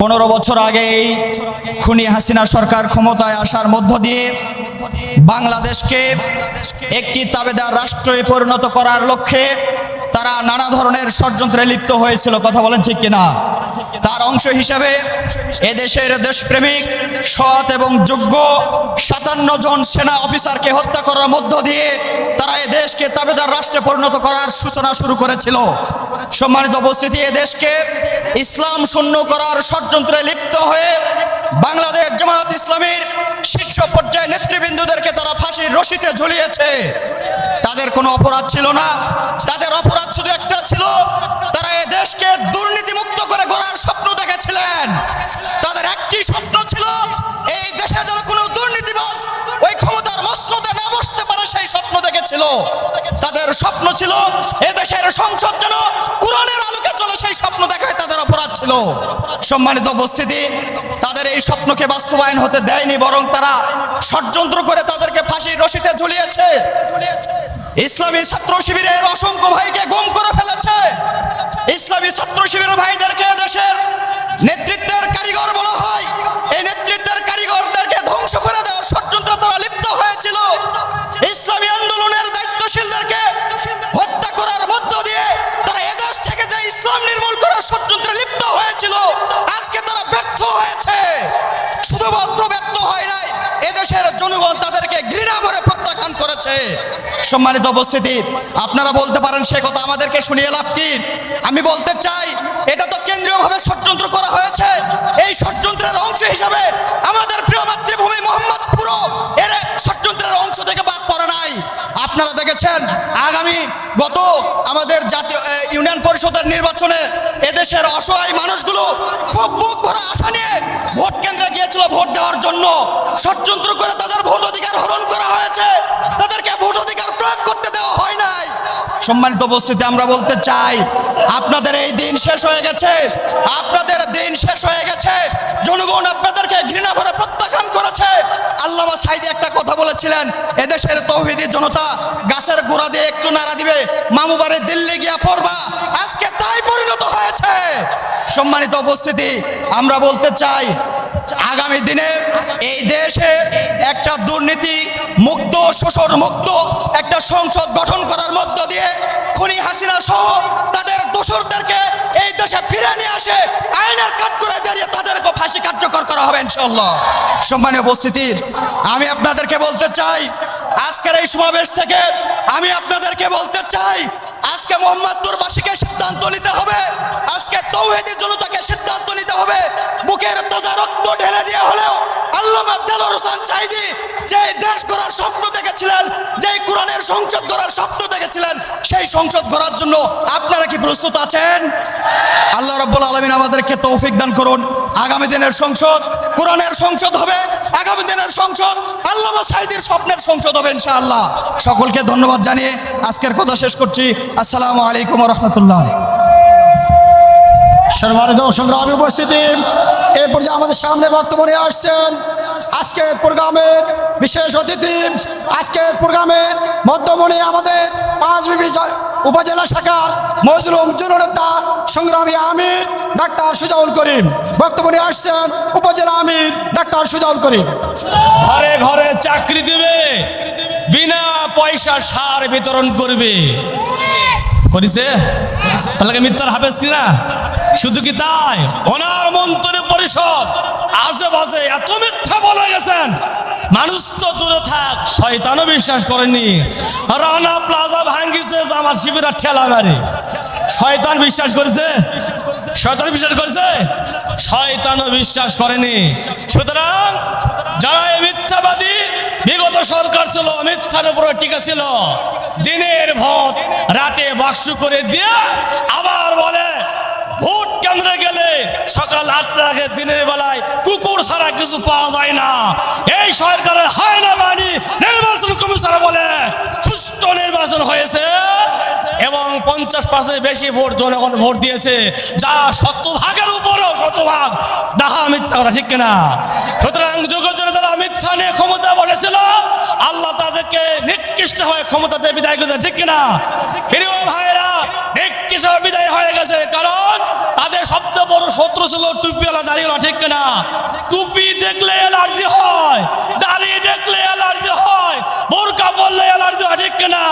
15 বছর আগে এই খুনি হাসিনা সরকার ক্ষমতায় আসার মধ্য দিয়ে বাংলাদেশকে একটি তাবেদার রাষ্ট্রে পরিণত করার লক্ষ্যে তারা নানা ধরনের ষড়যন্ত্রে লিপ্ত হয়েছিল। কথা বলেন ঠিক কিনা? তার অংশ হিসেবে এদেশের দেশপ্রেমিক সৎ এবং যোগ্য 57 জন সেনা অফিসারকে হত্যা করার মধ্য দিয়ে তারা এ দেশকে তাবেদার রাষ্ট্রে পরিণত করার সূচনা শুরু করেছিল। সম্মানিত উপস্থিতি, এ দেশকে ইসলাম শূন্য করার ষড়যন্ত্রে লিপ্ত হয়ে বাংলাদেশ জামায়াত ইসলামীর শীর্ষ পর্যায়ে নেতৃবৃন্দদেরকে তারা ফাঁসির রশিতে ঝুলিয়েছে। তাদের কোনো অপরাধ ছিল না, তাদের অপরাধ শুধু একটা ছিল, তারা এ দেশকে দুর্নীতিমুক্ত করে গড়ার স্বপ্ন দেখেছিলেন। তাদের একটি স্বপ্ন ছিল, এই দেশে যেন কোনো দুর্নীতিবাজ ওই ক্ষমতার মসনদে না বসতে পারে, সেই স্বপ্ন দেখেছিল। তাদের স্বপ্ন ছিল এ দেশের সংসদ যেন কোরআনের আলোকে চলে, সেই স্বপ্ন দেখায় তাদের অপরাধ ছিল। সম্মানিত উপস্থিতি, তাদের এই স্বপ্নকে বাস্তবায়ন হতে দেয়নি, বরং তারা ষড়যন্ত্র করে তাদেরকে ফাঁসির রশিতে ঝুলিয়েছে। ইসলামী ছাত্র শিবিরের অসংখ্য ভাইকে গুম করে ফেলেছে। ইসলামী ছাত্র শিবিরের ভাইদেরকে দেশের নেতৃত্বের কারিগর বলা হয়। এই নেতৃত্বের কারিগরদেরকে ধ্বংস করে দেওয়ার ষড়যন্ত্রে তারা লিপ্ত হয়েছিল। ইসলামী আন্দোলনের দায়িত্বশীলদেরকে হত্যা করার মধ্য দিয়ে তারা এদেশ থেকে যে ইসলাম নির্মূল করার ষড়যন্ত্রে লিপ্ত হয়েছিল, আজকে তারা ব্যর্থ হয়েছে। শুধুমাত্র ব্যর্থ হয় নাই, এদেশের জনগণ তাদেরকে ঘৃণা ভরে প্রত্যাখ্যান করেছে। সম্মানিত উপস্থিতি, আপনারা বলতে পারেন সে কথা আমাদেরকে শুনিয়ে লাভ কি? আমি বলতে চাই, এটা তো কেন্দ্রীয়ভাবে ষড়যন্ত্র করা হয়েছে। এই ষড়যন্ত্রের অংশ হিসাবে আমাদের প্রিয় মাতৃভূমি মোহাম্মদপুরও এর ষড়যন্ত্রের অংশ থেকে বাদ পড়ে নাই। আপনারা দেখেছেন গত আমাদের জাতীয় ইউনিয়ন পরিষদের নির্বাচনে এদেশের অসহায় মানুষগুলো খুব বুক ভরা আশা নিয়ে ভোট কেন্দ্রে গিয়েছিল ভোট দেওয়ার জন্য। ষড়যন্ত্র করে তাদের ভোট অধিকার হরণ করা হয়েছে, তাদেরকে ভোট অধিকার প্রয়োগ করতে দেওয়া হয় নাই। সম্মানিত উপস্থিতি, আমরা বলতে চাই, আপনাদের এই দিন শেষ হয়ে গেছে, আপনাদের দিন শেষ হয়ে গেছে। জনগণ আপনাদেরকে ঘৃণা ভরে প্রত্যাখ্যান করেছে। আল্লামা সাঈদী একটা কথা বলেছিলেন, এদেশের তৌহিদি জনতা গাছের গোড়া দিয়ে একটু নাড়া দিবে, মামু বাড়ি দিল্লি গিয়া পড়বা। আজকে তাই পরিণত হয়েছে। সম্মানিত উপস্থিতি, আমরা বলতে চাই, আগামী দিনে এই দেশে একটা দুর্নীতি মুক্ত, শোষণ মুক্ত একটা সংসদ গঠন করার মধ্য দিয়ে খুনি হাসিনা সহ তাদের দোসরদেরকে এই দেশে ফিরে নিয়ে আসে আইনের কাঠগড়ায় দাঁড়িয়ে তাদেরকে ফাঁসি কার্যকর করা হবে ইনশাআল্লাহ। সম্মানীয় উপস্থিতি, আমি আপনাদেরকে বলতে চাই, আজকের এই সমাবেশ থেকে আমি আপনাদেরকে বলতে চাই, আজকে মোহাম্মদপুরবাসীকে সিদ্ধান্ত নিতে হবে, আজকে তৌহিদি জনতাকে সিদ্ধান্ত নিতে হবে। বুকের তাজা রক্ত ঢেলে দিয়ে হলেও আল্লামা দেলোয়ার হোসেন সাঈদী যে দেশ গড়ার স্বপ্ন দেখেছিলেন, যে কোরআনের সংসদ গড়ার স্বপ্ন দেখেছিলেন, সেই সংসদ গড়ার জন্য আপনারা কি প্রস্তুত আছেন? আল্লাহ রাব্বুল আলামিন আমাদেরকে তৌফিক দান করুন। আগামী দিনের সংসদ কোরআনের সংসদ হবে, আগামী দিনের সংসদ আল্লামা সাঈদীর স্বপ্নের সংসদ হবে ইনশাআল্লাহ। সকলকে ধন্যবাদ জানিয়ে আজকের কথা শেষ করছি। আসসালামু আলাইকুম ওয়া রাহমাতুল্লাহ। সম্মানিত সংগ্রামী উপস্থিতি, এই পর্যায়ে আমাদের সামনে বক্তব্য নিয়ে আসছেন আজকের প্রোগ্রামের বিশেষ অতিথি, আজকের প্রোগ্রামের মধ্যমণি আমাদের পাঁচবিবি উপজেলা শাখার মজলুম জননেতা সংগ্রামী আমির ডাক্তার সুজাউল করিম। বক্তব্য নিয়ে আসছেন উপজেলা আমির ডাক্তার সুজাউল করিম। ঘরে ঘরে চাকরি দিবে, বিনা পয়সা সার বিতরণ করবে। করেছে তাহলে মিথ্যার হাফেজ কিনা? শুধু কি তাই, ওনার মন্ত্রী পরিষদ আজে বাজে এত মিথ্যা বলে গেছেন, মানুষ তো দূরে থাক, শয়তানও বিশ্বাস করেনি। রানা প্লাজা ভাঙ্গিছে জামাত শিবিরা ঠেলা মারে, শয়তান বিশ্বাস করেছে? শয়তান বিশ্বাস করেছে? শয়তানও বিশ্বাস করেনি। সুতরাং যারা এই মিথ্যাবাদী, বিগত সরকার ছিল মিথ্যার উপরে টিকা ছিল, দিনের ভোট রাতে বাক্স করে দিয়ে আবার বলে ভোট কেন্দ্রে গেলে সকাল 8টা আগে দিনের বেলায় কুকুর ছাড়া কিছু পাওয়া যায় না। এই সরকারের হয় না মানি নির্বাচন কমিশন বলে সুষ্ঠু নির্বাচন হয়েছে এবং 50% বেশি ভোট জনগণ ভোট দিয়েছে, যা 100% উপরও 100% ডাহা মিথ্যা কথা, ঠিক কিনা? সুতরাং যুগ জনে যারা মিথ্যা নিয়ে ক্ষমতা বসেছিল, আল্লাহ তাদেরকে নিকৃষ্টভাবে ক্ষমতাতে বিদায় করেছে, ঠিক কিনা? প্রিয় ভাইরা, নিকৃষ্টভাবে বিদায় হয়ে গেছে, কারণ তাদের সবচেয়ে বড় শত্রু ছিল টুপিওয়ালা, দাড়িওয়ালা, ঠিক কিনা? টুপি দেখলে অ্যালার্জি হয়, দাড়ি দেখলে অ্যালার্জি হয়, বোরকা পরলে অ্যালার্জি হয়, ঠিক কিনা?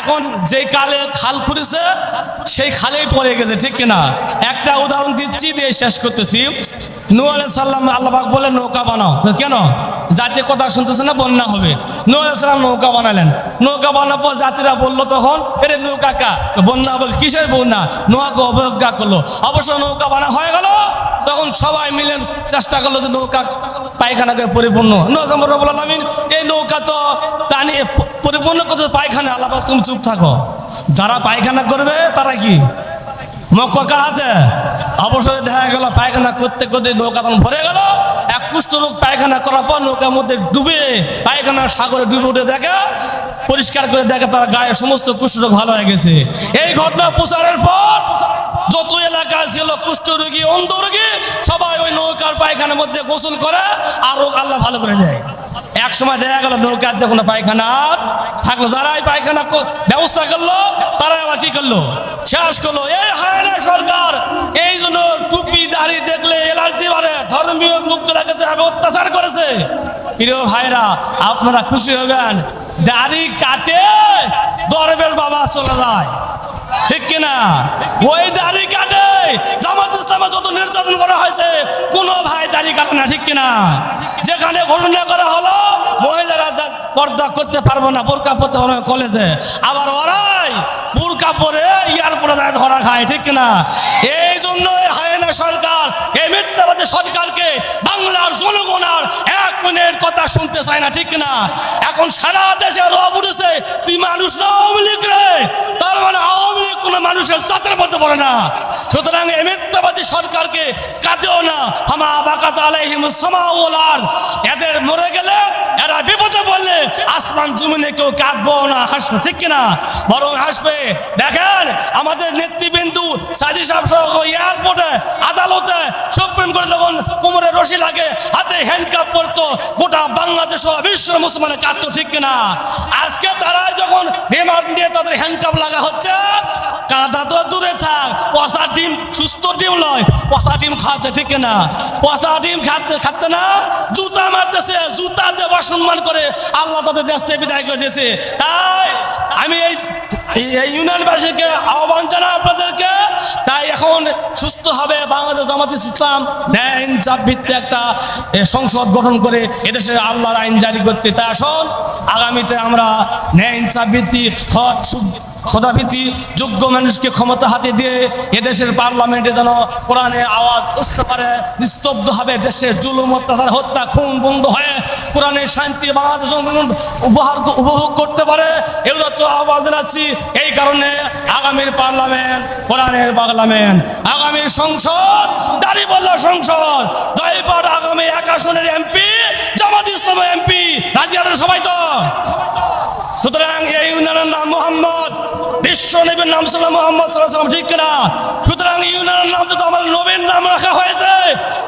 এখন যে কালে খাল খুঁড়েছে সেই খালেই পড়ে গেছে, ঠিক কিনা? একটা উদাহরণ দিচ্ছি, দিয়ে শেষ করতেছি। নূহ আলাইহিস সালাম আল্লাহ পাক বলে নৌকা বানাও, কেন? জাতীয় কথা শুনতেছে না, বন্যা হবে। নূহ আলাইহিস সালাম নৌকা বানালেন। নৌকা বানানোর পর জাতিরা বললো তখন, এরে নৌকা কা বন্যা হবে, কিসের বন্যা? নৌকাকে অবজ্ঞা করলো। অবশ্য নৌকা বানা হয়ে গেল, তখন সবাই মিলে চেষ্টা করলো যে নৌকা পায়খানাকে পরিপূর্ণ। রব্বুল আলামিন এই নৌকা তো পানি পরিপূর্ণ করতে পায়খানা, আল্লাহ পাক তুমি চুপ থাকো। যারা পায়খানা করবে তারা কি মক্কা কার হাতে? অবশ্যই দেখা গেল পায়খানা করতে করতে নৌকা তখন ভরে গেল। এক কুষ্ঠরোগ পায়খানা করার পর নৌকার মধ্যে ডুবে পায়খানা সাগরে ডুবে উঠে দেখে, পরিষ্কার করে দেখে তার গায়ে সমস্ত কুষ্ঠরোগ ভালো হয়ে গেছে। এই ঘটনা প্রচারের পর যত এলাকায় ছিল কুষ্ঠরোগী, অন্ধ রোগী, সবাই ওই নৌকার পায়খানার মধ্যে গোসল করে আর রোগ আল্লাহ ভালো করে দেয়। এক সময় দেখা গেল নৌকার কোনো পায়খানা থাকলো। যারাই পায়খানা ব্যবস্থা করলো তারাই আবার কি করলো? শেষ করলো। এই হায়না সরকার এই জন্য টুপি দাড়ি দেখলে এলার্জি বাড়ে, ধর্মীয় লোকদের কাছে অত্যাচার করেছে। প্রিয় ভাইরা, আপনারা খুশি হবেন, দাড়ি কাটে দরবের বাবা চলে যায়, ঠিক কিনা? ওই দাড়ি কাটে জামাত ইসলামে যত নির্যাতন করা হয়েছে, কোন ভাই দাড়ি কাটে না, ঠিক কিনা? যেখানে ঘটনা করা হলো মহিলারা পর্দা করতে পারবো না, বোরকা পরতে পারবো না কলেজে, আবার ওরাই বোরকা পরে এয়ারপোর্টে যায় ধরা খায়, ঠিক কিনা? এই জন্য হায়না সরকার, এই মিথ্যাবাদী সরকারকে বাংলার জনগণ আর এক মিনিট কথা শুনতে চায় না, ঠিক কিনা? এখন সারা দেশে রব উঠেছে, তুই মানুষ না আওয়ামী লীগ রে, তার মানে আওয়ামী লীগ কোনো মানুষের চাতের মধ্যে পড়ে না। সুতরাং এই মিথ্যাবাদী সরকারকে কাঁদেও না, হামা বাকাত আলাইহিমুস সামাউ ওয়াল আরদ, এদের মরে গেলে, এরা বিপদে পড়লে আসমান জমিনে কেউ কাঁদবো না, হাসবে, ঠিক কিনা? বরং হাসবে। দেখেন আমাদের নেতৃবৃন্দু সাইদি সাহেব সহ এয়ারপোর্টে, আদালতে, সুপ্রিম কোর্টে যখন কোমরে রশি লাগে, হাতে হ্যান্ডকাপ পরতো, গোটা বাংলাদেশ ও বিশ্বের মুসলমানের কাঁদতো, ঠিক কিনা? আজকে তারা যখন রিমান্ড নিয়ে তাদের হ্যান্ডকাপ লাগা হচ্ছে, কাঁদা তো দূরে থাক, পচা ডিম, সুস্থ ডিম নয়, পচা ডিম খাচ্ছে, ঠিক কিনা? পচা ডিম খাচ্ছে না, জুতা মারতেছে, জুতা দিয়ে অসম্মান করে আল্লাহ তাদের দেশ থেকে বিদায় করে দিয়েছে। তাই আমি এই ইউনিয়নবাসীকে আহ্বান জানাই আপনাদেরকে, তাই এখন সুস্থ হবে বাংলাদেশ জামাত ইসলাম ন্যায় ইনসাফ ভিত্তিক একটা সংসদ গঠন করে এদেশের আল্লাহর আইন জারি করতে। তাই আসুন আগামীতে আমরা ন্যায় ইনসাফ ভিত্তিক খোদাভীতি যোগ্য মানুষকে ক্ষমতা হাতে দিয়ে এদেশের পার্লামেন্টে যেন কোরআনে আওয়াজ উঠতে পারে, নিস্তব্ধ হবে, দেশে জুলুম, অত্যাচার, হত্যা, খুন বন্ধ হয়ে কোরআনের শান্তি বাংলাদেশ উপভোগ করতে পারে, এগুলো তো আহ্বান জানাচ্ছি। এই কারণে আগামীর পার্লামেন্ট কোরআনের পার্লামেন্ট, আগামীর সংসদ দাঁড়িপাল্লা সংসদ, জয়পাট আগামী 1 আসনের এমপি জামাত ইসলামের এমপি, রাজি আছেন সবাই তো? সুতরাং এই ইউনিয়নের নাম মোহাম্মদ, বিশ্ব নবীর নাম ছিল মোহাম্মদ সাল্লাল্লাহু আলাইহি ওয়াসাল্লাম, ঠিক কিনা? সুতরাং ইউনিয়নের নাম তো আমার নবীর নাম রাখা হয়েছে।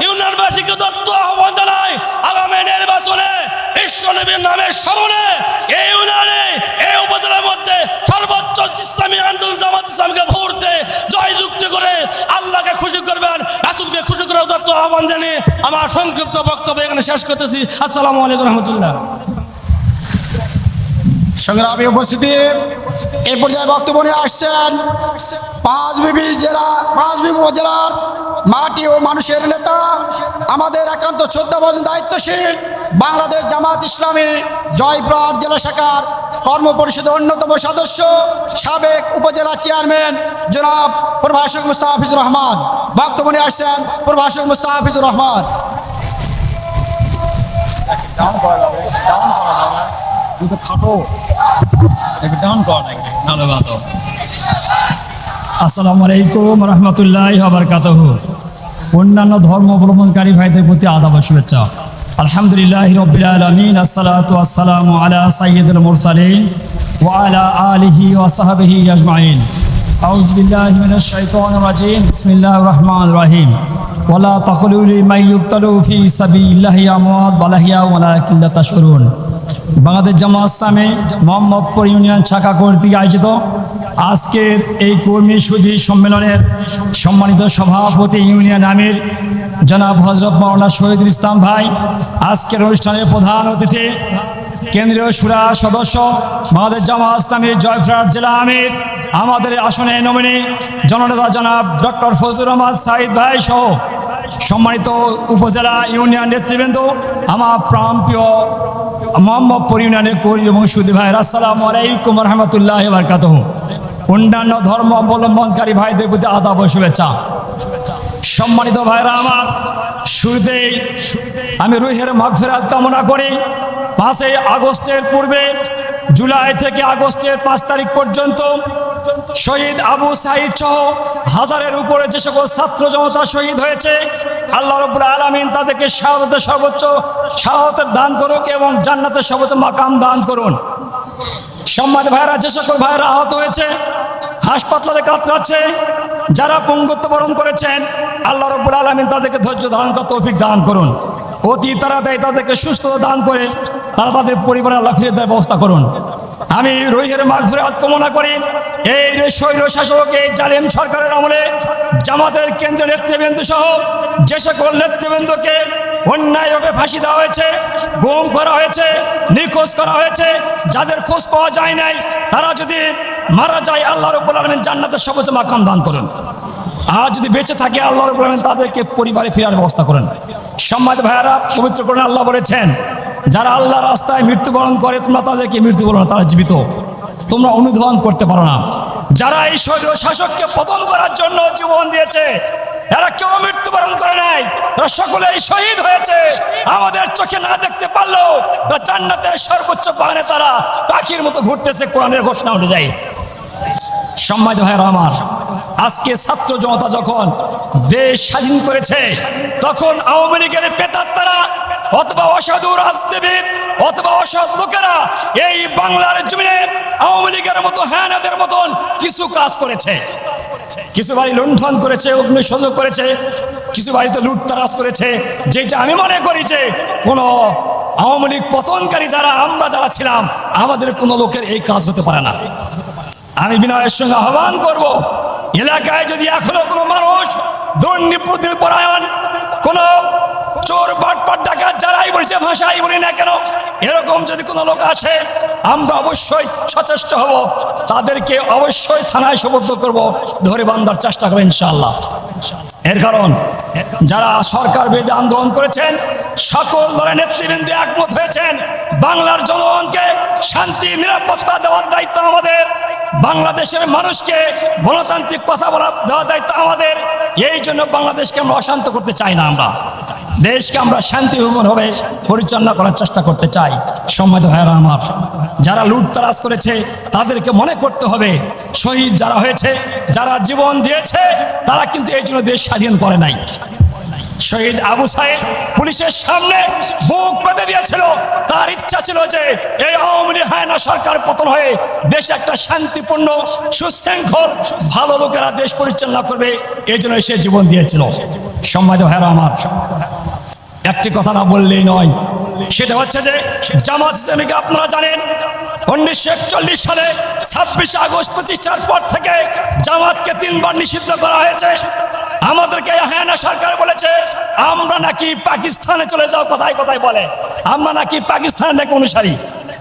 ইউনিয়নবাসীকে তত্ত্ব আহ্বান জানাই, আগামী নির্বাচনে বিশ্ব নবীর নামের স্মরণে এই ইউনিয়নে, এই উপজেলার মধ্যে সর্বোচ্চ ইসলামী আন্দোলন জামাত ইসলামকে ভোট দিয়ে জয়যুক্তি করে আল্লাহকে খুশি করবেন, রাসূলকে খুশি করে তত্ত্ব আহ্বান জানিয়ে আমার সংক্ষিপ্ত বক্তব্য এখানে শেষ করতেছি। আসসালামু আলাইকুম রহমতুল্লাহ। সংগ্রামী উপস্থিতি, এই পর্যায়ে বক্তব্য নিয়ে আসছেন পাঁচবিবি উপজেলার মাটি ও মানুষের নেতা, আমাদের একান্ত শ্রদ্ধাভাজন দায়িত্বশীল বাংলাদেশ জামাত ইসলামী জয়পুরহাট জেলা শাখার কর্ম পরিষদের অন্যতম সদস্য, সাবেক উপজেলা চেয়ারম্যান জনাব প্রভাষক মুস্তাফিজুর রহমান। বক্তব্য নিয়ে আসছেন প্রভাষক মুস্তাফিজুর রহমান। আসসালামু আলাইকুম রহমতুল্লাহি ওয়া বারাকাতুহু। অন্যান্য ধর্ম অবলম্বনকারী ভাইদের প্রতি আদাব ও শুভেচ্ছা। আলহামদুলিল্লাহি রাব্বিল আলামিন, আসসালাতু ওয়াসসালামু আলা সাইয়্যিদিল মুরসালিন ওয়া আলা আলিহি ওয়া সাহবিহি আজমাইন। আউযু বিল্লাহি মিনাশ শাইতানির রাজিম। বিসমিল্লাহির রহমানির রহিম। ওয়ালা তাকুলু লিমান ইউক্তালু ফি সাবিলিল্লাহি আমওয়াত বাল আহইয়া ওয়ালাকিন লা তাশউরুন। বাংলাদেশ জামাত ইসলামী মোহাম্মদপুর ইউনিয়ন শাখা কর্তৃক আয়োজিত আজকের এই কর্মী সুধী সম্মেলনের সম্মানিত সভাপতি ইউনিয়ন আমির জনাব হযরত মাওলানা শহীদুল ইসলাম ভাই, আজকের অনুষ্ঠানের প্রধান অতিথি কেন্দ্রীয় শুরা সদস্য বাংলাদেশ জামাত ইসলামীর জয়পুরহাট জেলা আমির, আমাদের আসনে নমিনি জননেতা জনাব ডক্টর ফজলুর রহমান সাঈদ ভাই সহ সম্মানিত উপজেলা ইউনিয়ন নেতৃবৃন্দ, আমার প্রাণপ্রিয় মোহাম্মদপুর ইউনিয়নের কর্মী এবং সুধী ভাইয়েরা, আসসালামু আলাইকুম রহমতুল্লাহ বারকাতুহু। অন্যান্য ধর্ম অবলম্বনকারী ভাইদের প্রতি আদাব ও শুভেচ্ছা। সম্মানিত ভাইরা আমার, শুরুতেই আমি রুহের মাগফিরাত কামনা করি। 5 আগস্টের পূর্বে জুলাই থেকে আগস্টের 5 তারিখ পর্যন্ত শহীদ আবু সাঈদ সহ হাজারের উপরে যে সকল ছাত্র জনতা শহীদ হয়েছে, আল্লাহ রাব্বুল আলামিন তাদেরকে শাহাদাতের সর্বোচ্চ শাহাদাত দান করুক এবং জান্নাতের সর্বোচ্চ মাকাম দান করুন। সম্মানিত ভাইরা, যে সকল ভাইরা আহত হয়েছে, হাসপাতালে কাতরাচ্ছে, যারা পঙ্গুত্ব বরণ করেছেন, আল্লাহ রাব্বুল আলামিন তাদেরকে ধৈর্য ধারণ করার তৌফিক দান করুন। অতি তাড়াতাড়ি তাদেরকে সুস্থতা দান করে তারা তাদের পরিবারে আল্লাহ ফিরে দেওয়ার ব্যবস্থা করুন। আমি রুহের মাগফিরাত কামনা করি এই স্বৈর শাসক এই জালেম সরকারের আমলে জামাতের কেন্দ্রীয় নেতৃবৃন্দ সহ যে সকল নেতৃবৃন্দকে অন্যায়ভাবে ফাঁসি দেওয়া হয়েছে, গুম করা হয়েছে, নিখোঁজ করা হয়েছে, যাদের খোঁজ পাওয়া যায় নাই, তারা যদি মারা যায়, আল্লাহ রাব্বুল আলামিন জান্নাতের সর্বোচ্চ মাকাম দান করুন। আর যদি বেঁচে থাকে, আল্লাহ রাব্বুল আলামিন তাদেরকে পরিবারে ফেরার ব্যবস্থা করেন। সম্মানিত ভাইয়ারা, পবিত্র কোরআনে আল্লাহ বলেছেন, যারা আল্লাহ রাস্তায় মৃত্যুবরণ করে তোমরা তাদেরকে মৃত্যু বলো না, তারা জীবিত, তোমরা অনুধাবন করতে পারো না। যারা এই স্বৈর শাসককে পতন করার জন্য জীবন দিয়েছে, এরা কেউ মৃত্যুবরণ করে নাই, তারা সকলেই শহীদ হয়েছে। আমাদের চোখে না দেখতে পারলেও তারা জান্নাতের সর্বোচ্চ বাগানে তারা পাখির মতো ঘুরতেছে, কোরআনের ঘোষণা অনুযায়ী। সম্মানিত ভাইয়েরা আমার, আজকে ছাত্র জনতা যখন দেশ স্বাধীন করেছে, তখন আওয়ামী লীগের প্রেতাত্মারা অথবা অসাধু রাজনীতিবিদ অথবা অসৎ লোকেরা এই বাংলার জমিনে আওয়ামী লীগের মতো হ্যানাদের মতন কিছু কাজ করেছে। কিছু বাড়ি লুণ্ঠন করেছে, অগ্নিসংযোগ করেছে, কিছু বাড়িতে লুটতারাজ করেছে। যেটা আমি মনে করি যে কোনো আওয়ামী লীগ পতনকারী যারা আমরা যারা ছিলাম, আমাদের কোনো লোকের এই কাজ হতে পারে না। আমি বিনয়ের সঙ্গে আহ্বান করব, এলাকায় যদি এখনো কোনো মানুষ দুর্নীতিপরায়ণ, কোনো চোর বাটপাট ডাকাত যারাই বলছে ভাষাই বলি না কেন, এরকম যদি কোনো লোক আসে, আমরা অবশ্যই সচেষ্ট হব, তাদেরকে অবশ্যই থানায় সোপর্দ করব, ধরে বান্ধার চেষ্টা করবো ইনশাআল্লাহ। এর কারণ যারা সরকার বিরোধী আন্দোলন করেছেন, সকল দলের নেতৃবৃন্দ একমত হয়েছেন, বাংলার জনগণকে শান্তি নিরাপত্তা দেওয়ার দায়িত্ব আমাদের, বাংলাদেশের মানুষকে গণতান্ত্রিক কথা দেওয়ার দায়িত্ব আমাদের। এই জন্য বাংলাদেশকে আমরা অশান্ত করতে চাই না, আমরা দেশকে আমরা শান্তিপূর্ণভাবে পরিচালনা করার চেষ্টা করতে চাই। সম্মানিত ভাইয়েরা আমার, যারা লুটতারাজ করেছে তাদেরকে মনে করতে হবে, শহীদ যারা হয়েছে, যারা জীবন দিয়েছে, তারা কিন্তু এই জন্য দেশ স্বাধীন করে নাই। শহীদ আবু সাঈদ পুলিশের সামনে বুক পেতে দিয়েছিল, তার ইচ্ছা ছিল যে এই আওয়ামী লীগ হায়না সরকার পতন হয়ে দেশে একটা শান্তিপূর্ণ সুশৃঙ্খল ভালো লোকেরা দেশ পরিচালনা করবে, এই জন্য সে জীবন দিয়েছিল। সম্মানিত ভাইয়েরা আমার, একটি কথা না বললেই নয়, সেটা হচ্ছে যে জামাত ইসলামীকে আপনারা জানেন 1941 সালে 26 আগস্ট প্রতিষ্ঠার পর থেকে জামাতকে 3 বার নিষিদ্ধ করা হয়েছে। আমাদেরকে হায়না সরকার বলেছে আমরা নাকি পাকিস্তানে চলে যাও, কথায় কথায় বলে আমরা নাকি পাকিস্তানের নাকি অনুসারী।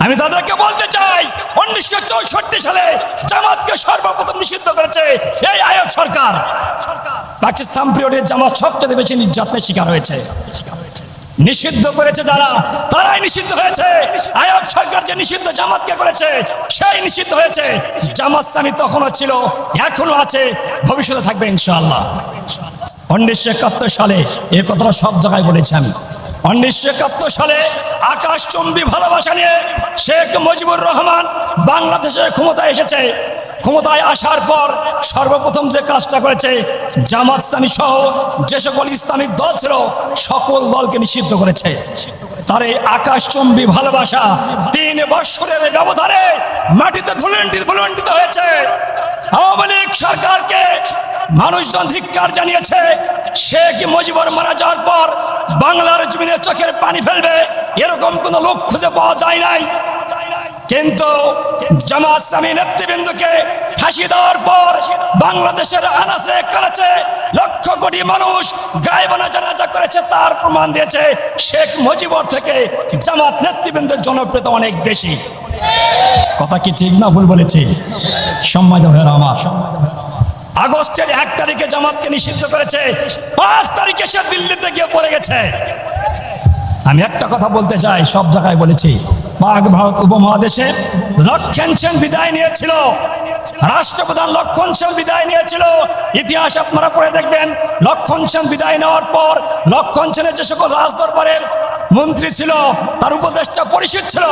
আমি তাদেরকে বলতে চাই 1964 সালে জামাতকে সর্বপ্রথম নিষিদ্ধ করেছে এই আইয়ুব সরকার। পাকিস্তান পিরিয়ডে জামাত সবচেয়ে বেশি নির্যাতনের শিকার হয়েছে। নিষিদ্ধ করেছে যারা, তারাই নিষিদ্ধ হয়েছে। আইয়ুব সরকার যে নিষিদ্ধ জামাতকে করেছে সেই নিষিদ্ধ হয়েছে। জামাত ইসলামী তখনও ছিল, এখনো আছে, ভবিষ্যতে থাকবে ইনশাআল্লাহ। 1971 সালে এই কথাটা সব জায়গায় বলেছি আমি। 1971 সালে আকাশচুম্বী ভালোবাসা নিয়ে শেখ মুজিবুর রহমান বাংলাদেশের ক্ষমতায় এসেছে। ক্ষমতায় আসার পর সর্বপ্রথম যে কাজটা করেছে, জামাত ইসলামী সহ যে সকল ইসলামিক দল ছিল সকল দলকে নিষিদ্ধ করেছে। তার এই আকাশচুম্বী ভালোবাসা 3 বছরের ব্যবধানে মাটিতে ধুলণ্ঠিত হয়েছে। আওয়ামী লীগ সরকারকে মানুষজন ধিক্কার জানিয়েছে। শেখ মুজিবুর মারা যাওয়ার পর বাংলার জমিনে চোখের পানি ফেলবে এরকম কোনো লোক খুঁজে পাওয়া যায় নাই। কিন্তু জামাত ইসলামী নেতৃবৃন্দকে ফাঁসি দেওয়ার পর বাংলাদেশের আনাচে কানাচে লক্ষ কোটি মানুষ গায়েবানা জানাজা করেছে, তার প্রমাণ দিয়েছে শেখ মুজিবর থেকে জামাত নেতৃবৃন্দের জনপ্রিয়তা অনেক বেশি। কথা কি ঠিক না ভুল বলেছি? সম্মানিত ভাইয়েরা আমার, আগস্টের 1 তারিখে জামাতকে নিষিদ্ধ করেছে, 5 তারিখে সে দিল্লিতে গিয়ে পড়ে গেছে। আমি একটা কথা বলতে চাই, সব জায়গায় বলেছি, পাক ভারত উপমহাদেশে লক্ষণ সেন বিদায় নিয়েছিল, রাষ্ট্রপ্রধান লক্ষণ সেন বিদায় নিয়েছিল। ইতিহাস আপনারা পড়ে দেখবেন, লক্ষণ সেন বিদায় নেওয়ার পর লক্ষণ সেনের যে সকল রাজদরবারের মন্ত্রী ছিল, তার উপদেষ্টা পরিষদ ছিল,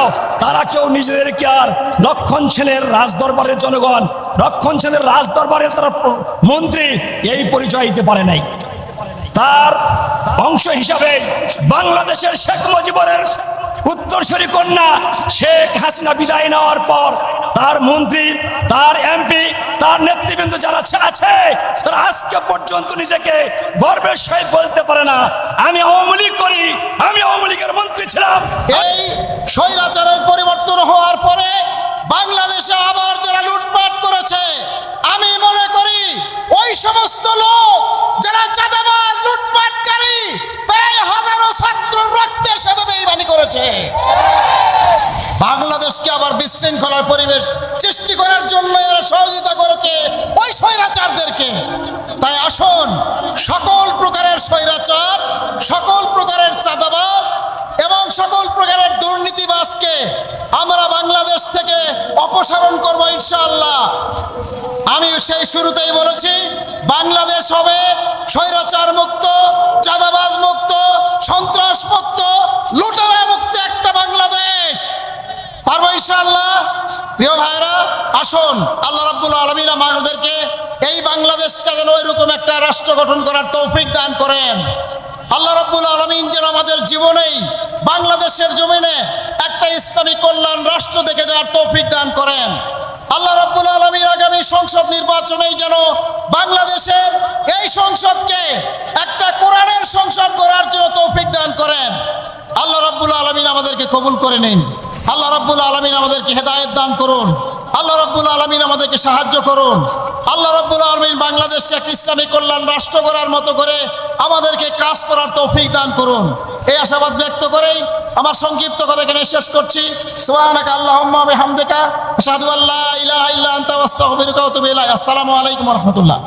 তারা কেউ নিজেদেরকে আর লক্ষণ সেনের রাজদরবারের জনগণ, লক্ষণ সেনের রাজদরবারের তারা মন্ত্রী এই পরিচয় দিতে পারে নাই। তার অংশ হিসাবে বাংলাদেশের শেখ মুজিবুরের উত্তরসূরি কন্যা শেখ হাসিনা বিদায় নেওয়ার পর তার মন্ত্রী, তার এমপি, তার নেতৃবৃন্দ যারা আছে, তারা আজকে পর্যন্ত নিজেকে গর্বের সহিত বলতে পারে না আমি আওয়ামী লীগ করি, আমি আওয়ামী লীগের মন্ত্রী ছিলাম। এই স্বৈরাচারের পরিবর্তন হওয়ার পরে বাংলাদেশে আবার যারা লুটপাট করেছে, আমি মনে করি ওই সমস্ত লোক যারা চাঁদাবাজ লুটপাটকারী, তারাই হাজারো ছাত্র রক্তের সাথে বেইমানি করেছে। বাংলাদেশকে আবার বিশৃঙ্খলার পরিবেশ সৃষ্টি করার জন্য এরা সহযোগিতা করেছে ওই স্বৈরাচারদেরকে। তাই আসুন, সকল প্রকারের স্বৈরাচার, সকল প্রকারের চাঁদাবাজ এবং সকল প্রকারের দুর্নীতিবাজকে আমরা বাংলাদেশ থেকে অপসারণ করব ইনশাআল্লাহ। আমি সেই শুরুতেই বলেছি, বাংলাদেশ হবে স্বৈরাচার মুক্ত, চাঁদাবাজ মুক্ত, সন্ত্রাস মুক্ত, লুটেরা মুক্ত একটা বাংলাদেশ। পারবো ইনশাআল্লাহ। প্রিয় ভাইরা, আসুন আল্লাহ রাব্বুল আলামিন আমাদেরকে এই বাংলাদেশকে যেন ওইরকম একটা রাষ্ট্র গঠন করার তৌফিক দান করেন। আল্লাহ রাব্বুল আলামিন যেন আমাদের জীবনেই বাংলাদেশের জমিনে একটা ইসলামী কল্যাণ রাষ্ট্র দেখে যাওয়ার তৌফিক দান করেন। আল্লাহ রাব্বুল আলামিন আগামী সংসদ নির্বাচনেই যেন বাংলাদেশের এই সংসদকে একটা কোরআনের সংসদ করার জন্য তৌফিক দান করেন। আল্লাহ রাব্বুল আলামিন আমাদেরকে কবুল করে নিন। আল্লাহ রাব্বুল আলামিন আমাদেরকে হেদায়েত দান করুন। আল্লাহ রাব্বুল আলামিন আমাদেরকে সাহায্য করুন। আল্লাহ রাব্বুল আলামিন বাংলাদেশে একটা ইসলামী কল্যাণ রাষ্ট্র গড়ার মতো করে আমাদেরকে কাজ করার তৌফিক দান করুন। এই আশাবাদ ব্যক্ত করেই আমার সংক্ষিপ্ত কথা এখানে শেষ করছি। সুবহানাকা আল্লাহুম্মা ওয়া বিহামদিকা আশহাদু আল্লা ইলাহা ইল্লা আনতা আস্তাগফিরুকা ওয়া আতুবু ইলাইক। আসসালামু আলাইকুম ওয়া রাহমাতুল্লাহ।